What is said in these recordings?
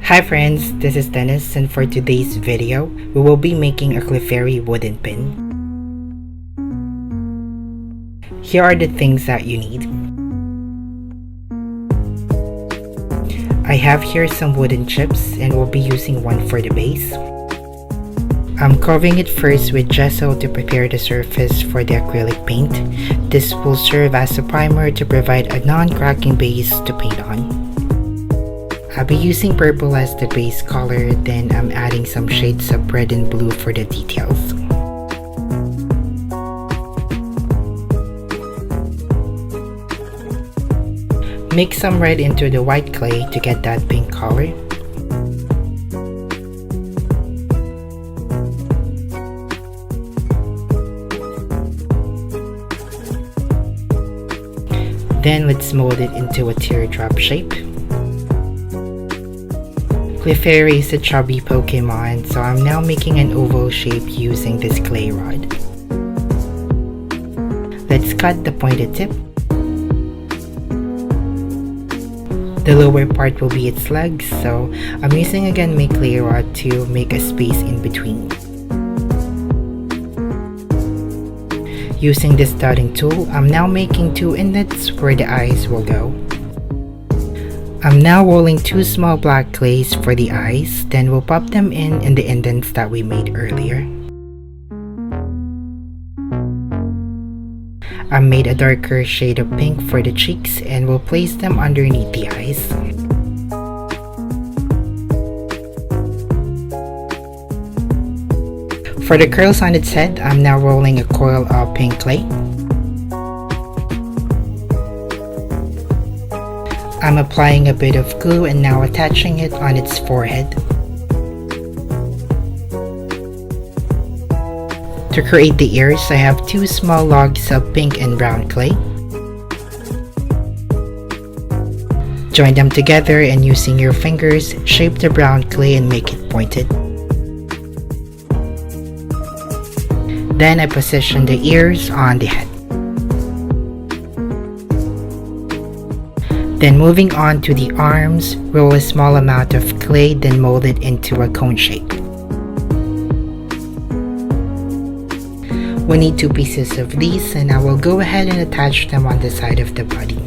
Hi friends, this is Dennis, and for today's video, we will be making a Clefairy wooden pin. Here are the things that you need. I have here some wooden chips and we'll be using one for the base. I'm covering it first with gesso to prepare the surface for the acrylic paint. This will serve as a primer to provide a non-cracking base to paint on. I'll be using purple as the base color, then I'm adding some shades of red and blue for the details. Mix some red into the white clay to get that pink color. Then let's mold it into a teardrop shape. Clefairy is a chubby Pokémon, so I'm now making an oval shape using this clay rod. Let's cut the pointed tip. The lower part will be its legs, so I'm using again my clay rod to make a space in between. Using this dotting tool, I'm now making 2 indents where the eyes will go. I'm now rolling 2 small black clays for the eyes, then we'll pop them in the indents that we made earlier. I made a darker shade of pink for the cheeks and we'll place them underneath the eyes. For the curls on its head, I'm now rolling a coil of pink clay. I'm applying a bit of glue and now attaching it on its forehead. To create the ears, I have 2 small logs of pink and brown clay. Join them together and using your fingers, shape the brown clay and make it pointed. Then I position the ears on the head. Then moving on to the arms, roll a small amount of clay, then mold it into a cone shape. We need 2 pieces of these and I will go ahead and attach them on the side of the body.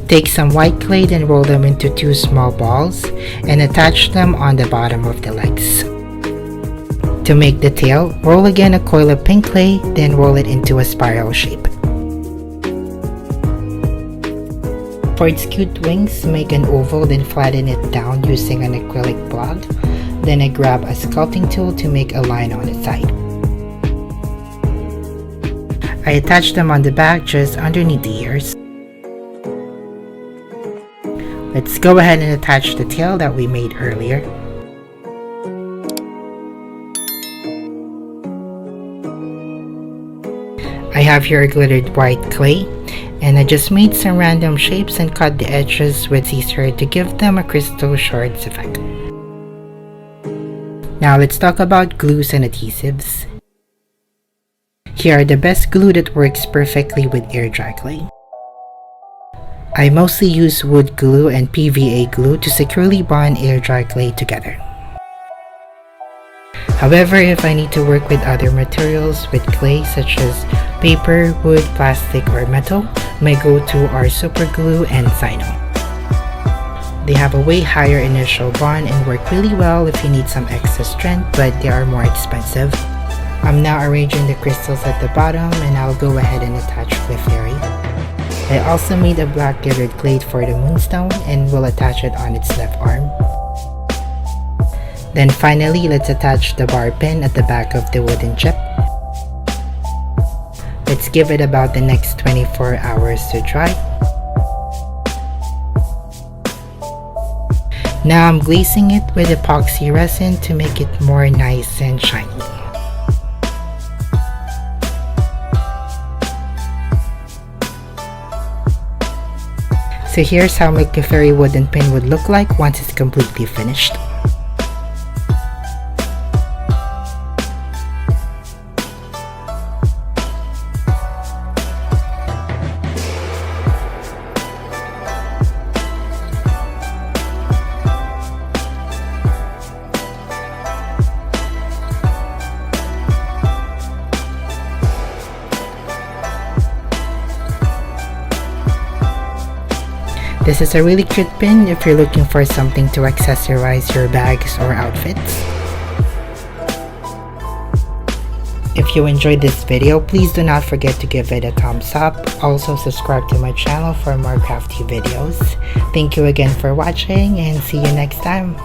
Take some white clay, then roll them into 2 small balls and attach them on the bottom of the legs. To make the tail, roll again a coil of pink clay, then roll it into a spiral shape. For its cute wings, make an oval, then flatten it down using an acrylic block. Then I grab a sculpting tool to make a line on the side. I attach them on the back just underneath the ears. Let's go ahead and attach the tail that we made earlier. I have here glittered white clay, and I just made some random shapes and cut the edges with scissors to give them a crystal shards effect. Now let's talk about glues and adhesives. Here are the best glue that works perfectly with air dry clay. I mostly use wood glue and PVA glue to securely bond air dry clay together. However, if I need to work with other materials with clay such as paper, wood, plastic, or metal, my go-to are super glue and Sino. They have a way higher initial bond and work really well if you need some extra strength, but they are more expensive. I'm now arranging the crystals at the bottom and I'll go ahead and attach Clefairy. I also made a black glittered clay for the moonstone and will attach it on its left arm. Then finally, let's attach the bar pin at the back of the wooden chip. Let's give it about the next 24 hours to dry. Now I'm glazing it with epoxy resin to make it more nice and shiny. So here's how my Clefairy wooden pin would look like once it's completely finished. This is a really cute pin if you're looking for something to accessorize your bags or outfits. If you enjoyed this video, please do not forget to give it a thumbs up. Also subscribe to my channel for more crafty videos. Thank you again for watching and see you next time.